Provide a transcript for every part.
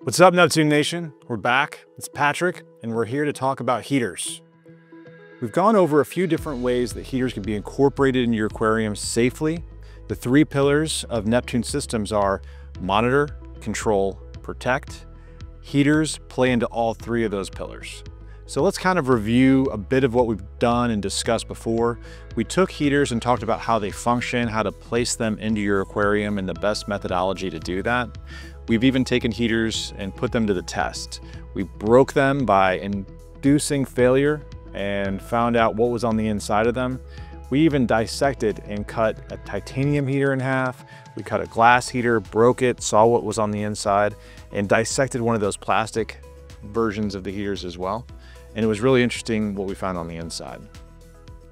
What's up, Neptune Nation? We're back. It's Patrick, and we're here to talk about heaters. We've gone over a few different ways that heaters can be incorporated in your aquarium safely. The three pillars of Neptune Systems are monitor, control, protect. Heaters play into all three of those pillars. So let's kind of review a bit of what we've done and discussed before. We took heaters and talked about how they function, how to place them into your aquarium, and the best methodology to do that. We've even taken heaters and put them to the test. We broke them by inducing failure and found out what was on the inside of them. We even dissected and cut a titanium heater in half. We cut a glass heater, broke it, saw what was on the inside, and dissected one of those plastic versions of the heaters as well. And it was really interesting what we found on the inside.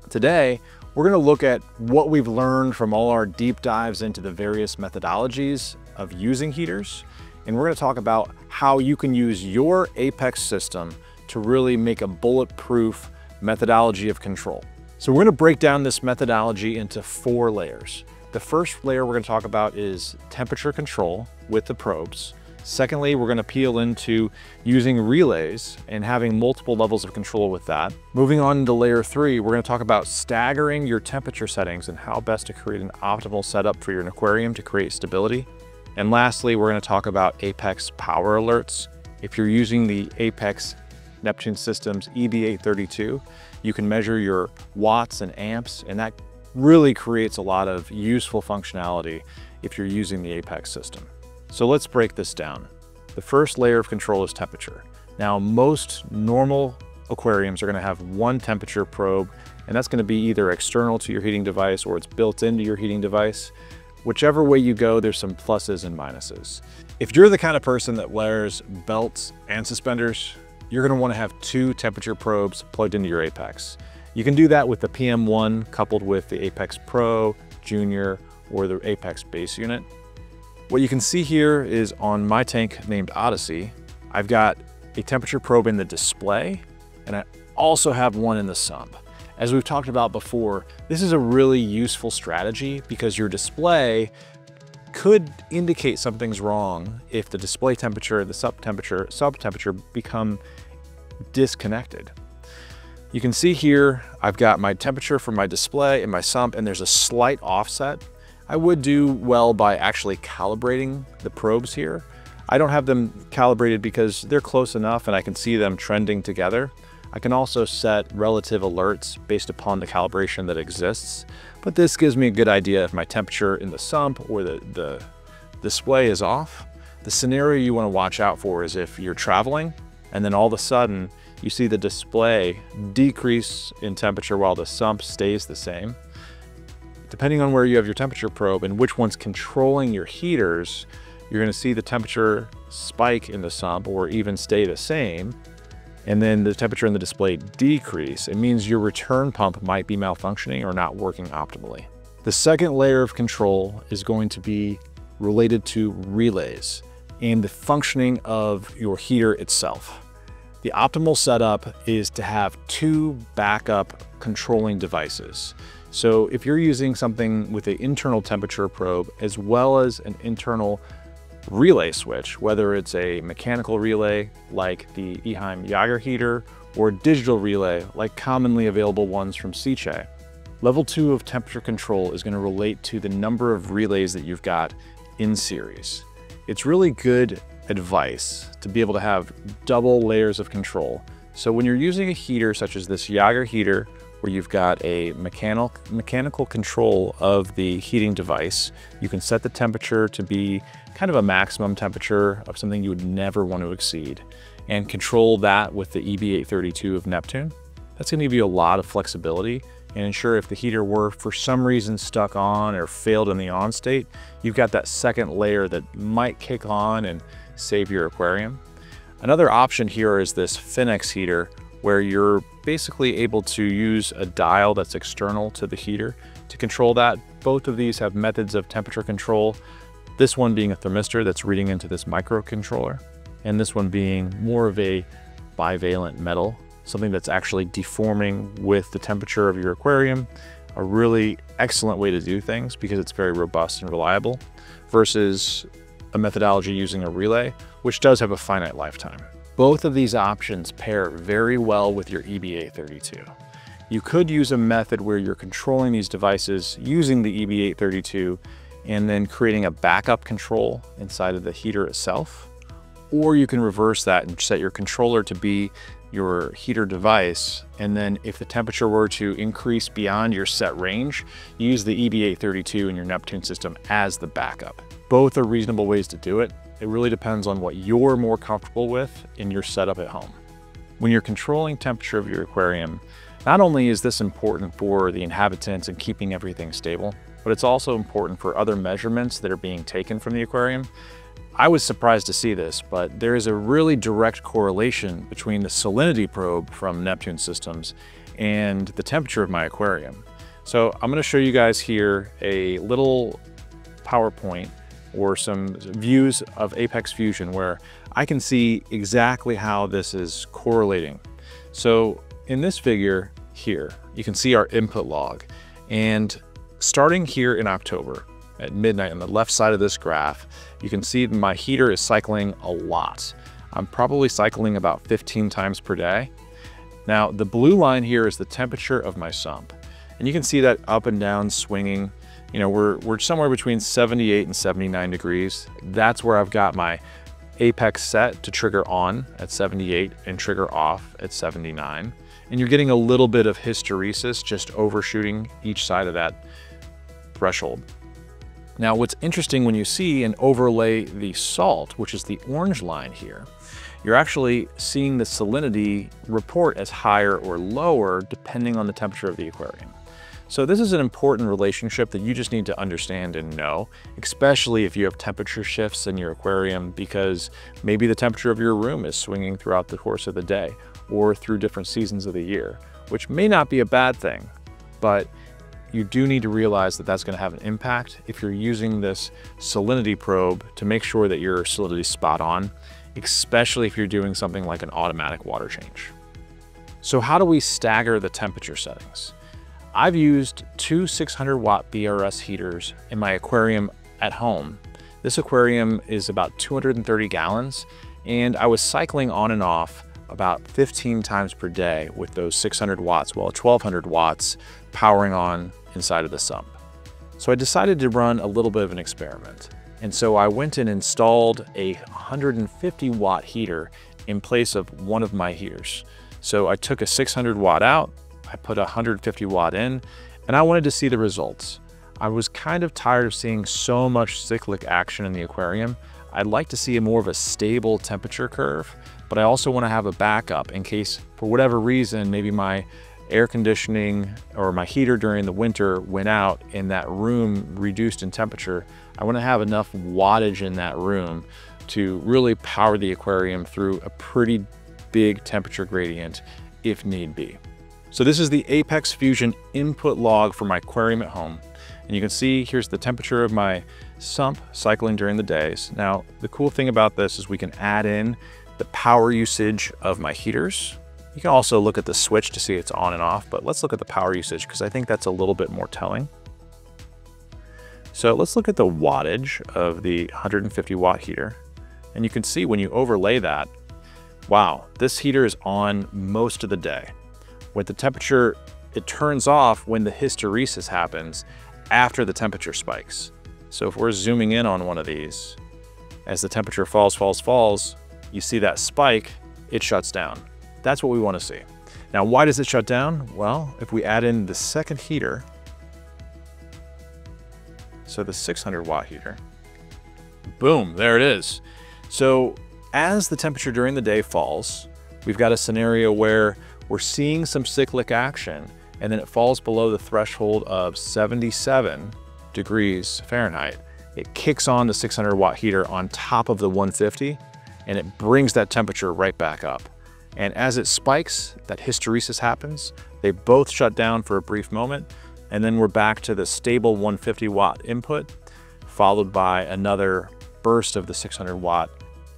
Today, we're gonna look at what we've learned from all our deep dives into the various methodologies of using heaters. And we're gonna talk about how you can use your Apex system to really make a bulletproof methodology of control. So we're gonna break down this methodology into 4 layers. The first layer we're gonna talk about is temperature control with the probes. Secondly, we're gonna peel into using relays and having multiple levels of control with that. Moving on to layer 3, we're gonna talk about staggering your temperature settings and how best to create an optimal setup for your aquarium to create stability. And lastly, we're gonna talk about Apex power alerts. If you're using the Apex Neptune Systems EB832, you can measure your watts and amps, and that really creates a lot of useful functionality if you're using the Apex system. So let's break this down. The first layer of control is temperature. Now, most normal aquariums are gonna have one temperature probe, and that's gonna be either external to your heating device or it's built into your heating device. Whichever way you go, there's some pluses and minuses. If you're the kind of person that wears belts and suspenders, you're gonna wanna have 2 temperature probes plugged into your Apex. You can do that with the PM1 coupled with the Apex Pro, Junior, or the Apex base unit. What you can see here is on my tank named Odyssey, I've got a temperature probe in the display, and I also have one in the sump. As we've talked about before, this is a really useful strategy because your display could indicate something's wrong if the display temperature and the sub temperature become disconnected. You can see here, I've got my temperature for my display and my sump, and there's a slight offset. I would do well by actually calibrating the probes here. I don't have them calibrated because they're close enough and I can see them trending together. I can also set relative alerts based upon the calibration that exists, but this gives me a good idea if my temperature in the sump or the display is off. The scenario you want to watch out for is if you're traveling and then all of a sudden you see the display decrease in temperature while the sump stays the same. Depending on where you have your temperature probe and which one's controlling your heaters, you're going to see the temperature spike in the sump or even stay the same, and then the temperature in the display decrease. It means your return pump might be malfunctioning or not working optimally. The second layer of control is going to be related to relays and the functioning of your heater itself. The optimal setup is to have 2 backup controlling devices. So if you're using something with an internal temperature probe as well as an internal relay switch, whether it's a mechanical relay like the Eheim Jaeger heater or digital relay like commonly available ones from Seche. Level 2 of temperature control is going to relate to the number of relays that you've got in series. It's really good advice to be able to have double layers of control. So when you're using a heater such as this Jaeger heater, where you've got a mechanical control of the heating device, you can set the temperature to be kind of a maximum temperature of something you would never want to exceed and control that with the EB832 of Neptune. That's going to give you a lot of flexibility and ensure if the heater were for some reason stuck on or failed in the on state, you've got that second layer that might kick on and save your aquarium. Another option here is this Finex heater, where you're basically able to use a dial that's external to the heater to control that. Both of these have methods of temperature control. This one being a thermistor that's reading into this microcontroller, and this one being more of a bivalent metal, something that's actually deforming with the temperature of your aquarium. A really excellent way to do things because it's very robust and reliable versus a methodology using a relay, which does have a finite lifetime. Both of these options pair very well with your EB832. You could use a method where you're controlling these devices using the EB832 and then creating a backup control inside of the heater itself. Or you can reverse that and set your controller to be your heater device. And then if the temperature were to increase beyond your set range, use the EB832 in your Neptune system as the backup. Both are reasonable ways to do it. It really depends on what you're more comfortable with in your setup at home. When you're controlling temperature of your aquarium, not only is this important for the inhabitants and keeping everything stable, but it's also important for other measurements that are being taken from the aquarium. I was surprised to see this, but there is a really direct correlation between the salinity probe from Neptune Systems and the temperature of my aquarium. So I'm going to show you guys here a little PowerPoint or some views of Apex Fusion where I can see exactly how this is correlating. So in this figure here, you can see our input log, and starting here in October at midnight on the left side of this graph, you can see my heater is cycling a lot. I'm probably cycling about 15 times per day. Now, the blue line here is the temperature of my sump, and you can see that up and down swinging. You know, we're somewhere between 78 and 79 degrees. That's where I've got my Apex set to trigger on at 78 and trigger off at 79. And you're getting a little bit of hysteresis just overshooting each side of that threshold. Now, what's interesting when you see and overlay the salt, which is the orange line here, you're actually seeing the salinity report as higher or lower depending on the temperature of the aquarium. So this is an important relationship that you just need to understand and know, especially if you have temperature shifts in your aquarium, because maybe the temperature of your room is swinging throughout the course of the day or through different seasons of the year, which may not be a bad thing, but you do need to realize that that's going to have an impact if you're using this salinity probe to make sure that your salinity is spot on, especially if you're doing something like an automatic water change. So how do we stagger the temperature settings? I've used two 600 watt BRS heaters in my aquarium at home. This aquarium is about 230 gallons, and I was cycling on and off about 15 times per day with those 600 watts, well, 1200 watts powering on inside of the sump. So I decided to run a little bit of an experiment. And so I went and installed a 150 watt heater in place of one of my heaters. So I took a 600 watt out, I put a 150 watt in, and I wanted to see the results. I was kind of tired of seeing so much cyclic action in the aquarium. I'd like to see more of a stable temperature curve, but I also want to have a backup in case, for whatever reason, maybe my air conditioning or my heater during the winter went out and that room reduced in temperature. I want to have enough wattage in that room to really power the aquarium through a pretty big temperature gradient if need be. So this is the Apex Fusion input log for my aquarium at home. And you can see here's the temperature of my sump cycling during the days. Now, the cool thing about this is we can add in the power usage of my heaters. You can also look at the switch to see it's on and off, but let's look at the power usage because I think that's a little bit more telling. So let's look at the wattage of the 150 watt heater. And you can see when you overlay that, wow, this heater is on most of the day. With the temperature, it turns off when the hysteresis happens after the temperature spikes. So if we're zooming in on one of these, as the temperature falls, you see that spike, it shuts down. That's what we want to see. Now, why does it shut down? Well, if we add in the second heater, so the 600 watt heater, boom, there it is. So as the temperature during the day falls, we've got a scenario where we're seeing some cyclic action, and then it falls below the threshold of 77 degrees Fahrenheit. It kicks on the 600 watt heater on top of the 150, and it brings that temperature right back up. And as it spikes, that hysteresis happens. They both shut down for a brief moment, and then we're back to the stable 150 watt input, followed by another burst of the 600 watt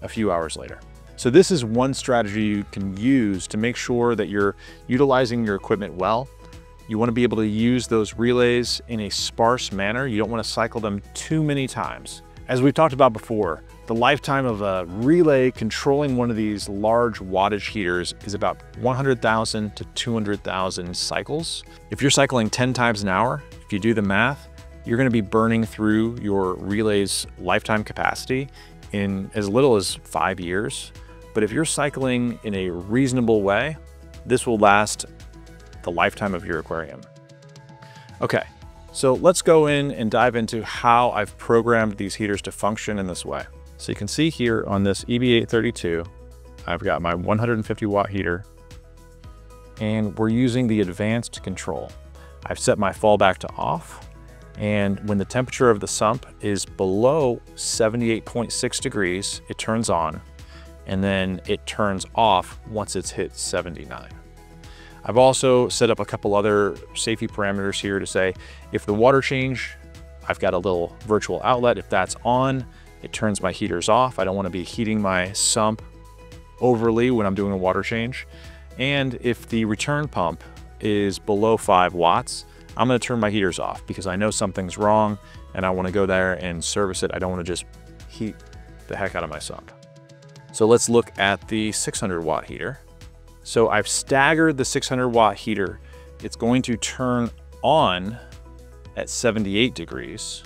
a few hours later. So this is one strategy you can use to make sure that you're utilizing your equipment well. You want to be able to use those relays in a sparse manner. You don't want to cycle them too many times. As we've talked about before, the lifetime of a relay controlling one of these large wattage heaters is about 100,000 to 200,000 cycles. If you're cycling 10 times an hour, if you do the math, you're going to be burning through your relay's lifetime capacity in as little as 5 years. But if you're cycling in a reasonable way, this will last the lifetime of your aquarium. Okay, so let's go in and dive into how I've programmed these heaters to function in this way. So you can see here on this EB832, I've got my 150 watt heater, and we're using the advanced control. I've set my fallback to off, and when the temperature of the sump is below 78.6 degrees, it turns on, and then it turns off once it's hit 79. I've also set up a couple other safety parameters here to say, if the water change, I've got a little virtual outlet. If that's on, it turns my heaters off. I don't want to be heating my sump overly when I'm doing a water change. And if the return pump is below 5 watts, I'm going to turn my heaters off because I know something's wrong and I want to go there and service it. I don't want to just heat the heck out of my sump. So let's look at the 600 watt heater. So I've staggered the 600 watt heater. It's going to turn on at 78 degrees,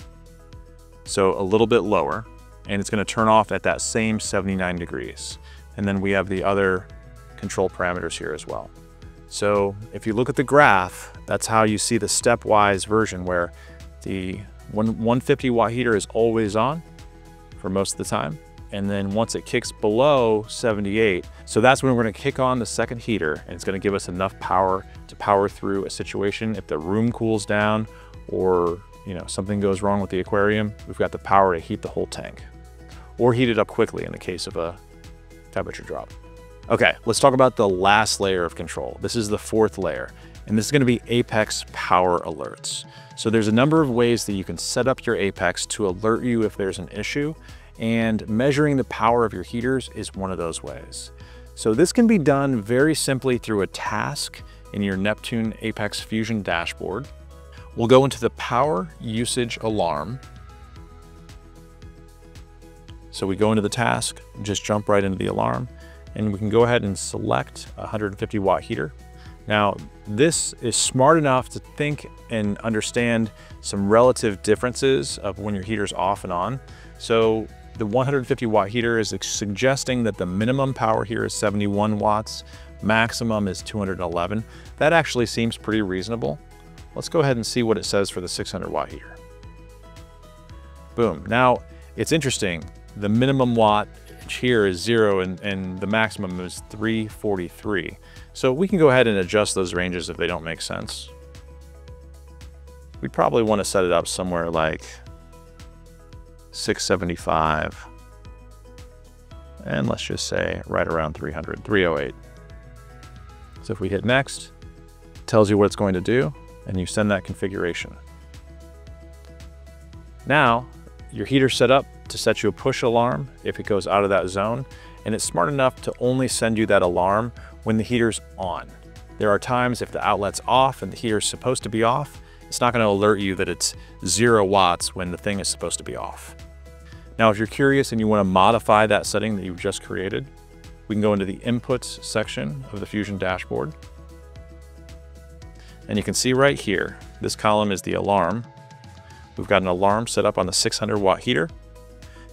so a little bit lower, and it's going to turn off at that same 79 degrees. And then we have the other control parameters here as well. So if you look at the graph, that's how you see the stepwise version where the 150 watt heater is always on for most of the time. And then once it kicks below 78, so that's when we're going to kick on the second heater, and it's going to give us enough power to power through a situation. If the room cools down or something goes wrong with the aquarium, we've got the power to heat the whole tank or heat it up quickly in the case of a temperature drop. Okay, let's talk about the last layer of control. This is the fourth layer, and this is going to be Apex power alerts. So there's a number of ways that you can set up your Apex to alert you if there's an issue, and measuring the power of your heaters is one of those ways. So this can be done very simply through a task in your Neptune Apex Fusion dashboard. We'll go into the power usage alarm. So we go into the task, just jump right into the alarm, and we can go ahead and select a 150 watt heater. Now, this is smart enough to think and understand some relative differences of when your heater's off and on. So the 150 watt heater is suggesting that the minimum power here is 71 watts, maximum is 211. That actually seems pretty reasonable. Let's go ahead and see what it says for the 600 watt heater. Boom. Now, it's interesting. The minimum wattage here is 0 and the maximum is 343. So we can go ahead and adjust those ranges if they don't make sense. We'd probably want to set it up somewhere like 675. And let's just say right around 300, 308. So if we hit next, it tells you what it's going to do, and you send that configuration. Now, your heater's set up to set you a push alarm if it goes out of that zone, and it's smart enough to only send you that alarm when the heater's on. There are times if the outlet's off and the heater's supposed to be off, it's not going to alert you that it's 0 watts when the thing is supposed to be off. Now, if you're curious and you want to modify that setting that you've just created, we can go into the inputs section of the Fusion dashboard. And you can see right here, this column is the alarm. We've got an alarm set up on the 600 watt heater.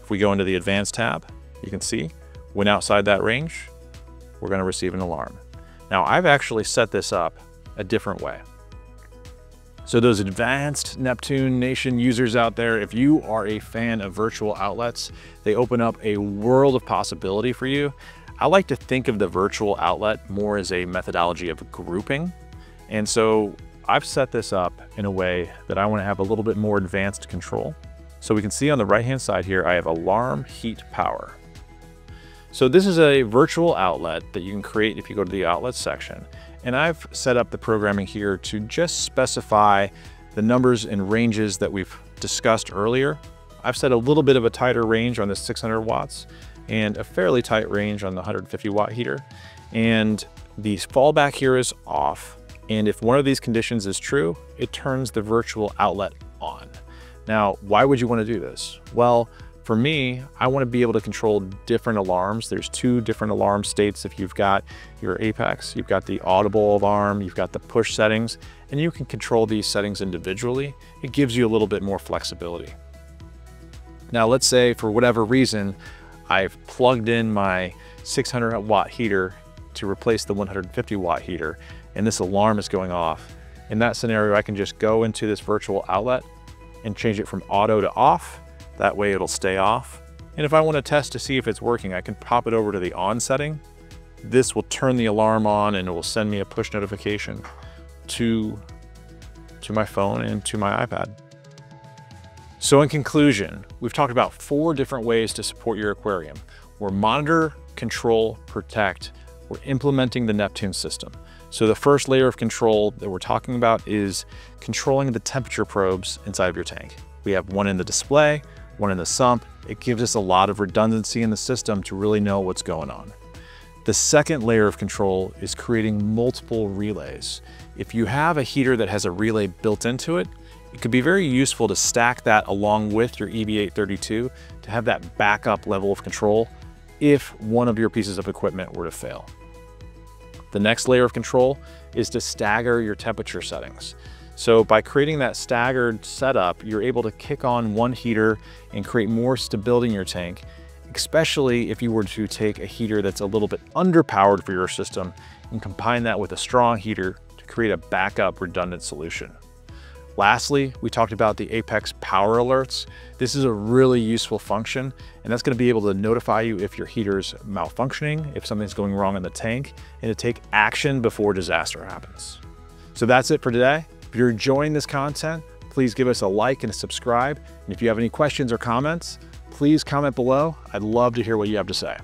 If we go into the advanced tab, you can see when outside that range, we're going to receive an alarm. Now, I've actually set this up a different way. So those advanced Neptune Nation users out there, if you are a fan of virtual outlets, they open up a world of possibility for you. I like to think of the virtual outlet more as a methodology of grouping. And so I've set this up in a way that I want to have a little bit more advanced control. So we can see on the right-hand side here, I have alarm heat power. So this is a virtual outlet that you can create if you go to the outlet section. And I've set up the programming here to just specify the numbers and ranges that we've discussed earlier. I've set a little bit of a tighter range on the 600 watts and a fairly tight range on the 150 watt heater. And the fallback here is off. And if one of these conditions is true, it turns the virtual outlet on. Now, why would you want to do this? Well, For me, I want to be able to control different alarms. There's 2 different alarm states. If you've got your Apex, you've got the audible alarm, you've got the push settings, and you can control these settings individually. It gives you a little bit more flexibility. Now, let's say for whatever reason, I've plugged in my 600 watt heater to replace the 150 watt heater, and this alarm is going off. In that scenario, I can just go into this virtual outlet and change it from auto to off. That way it'll stay off. And if I want to test to see if it's working, I can pop it over to the on setting. This will turn the alarm on and it will send me a push notification to my phone and to my iPad. So in conclusion, we've talked about 4 different ways to support your aquarium. We're monitor, control, protect. We're implementing the Neptune system. So the first layer of control that we're talking about is controlling the temperature probes inside of your tank. We have one in the display, one in the sump. It gives us a lot of redundancy in the system to really know what's going on. The second layer of control is creating multiple relays. If you have a heater that has a relay built into it, it could be very useful to stack that along with your EB832 to have that backup level of control if one of your pieces of equipment were to fail. The next layer of control is to stagger your temperature settings. So by creating that staggered setup, you're able to kick on one heater and create more stability in your tank, especially if you were to take a heater that's a little bit underpowered for your system and combine that with a strong heater to create a backup redundant solution. Lastly, we talked about the Apex power alerts. This is a really useful function, and that's going to be able to notify you if your heater's malfunctioning, if something's going wrong in the tank, and to take action before disaster happens. So that's it for today. If you're enjoying this content, please give us a like and a subscribe. And if you have any questions or comments, please comment below. I'd love to hear what you have to say.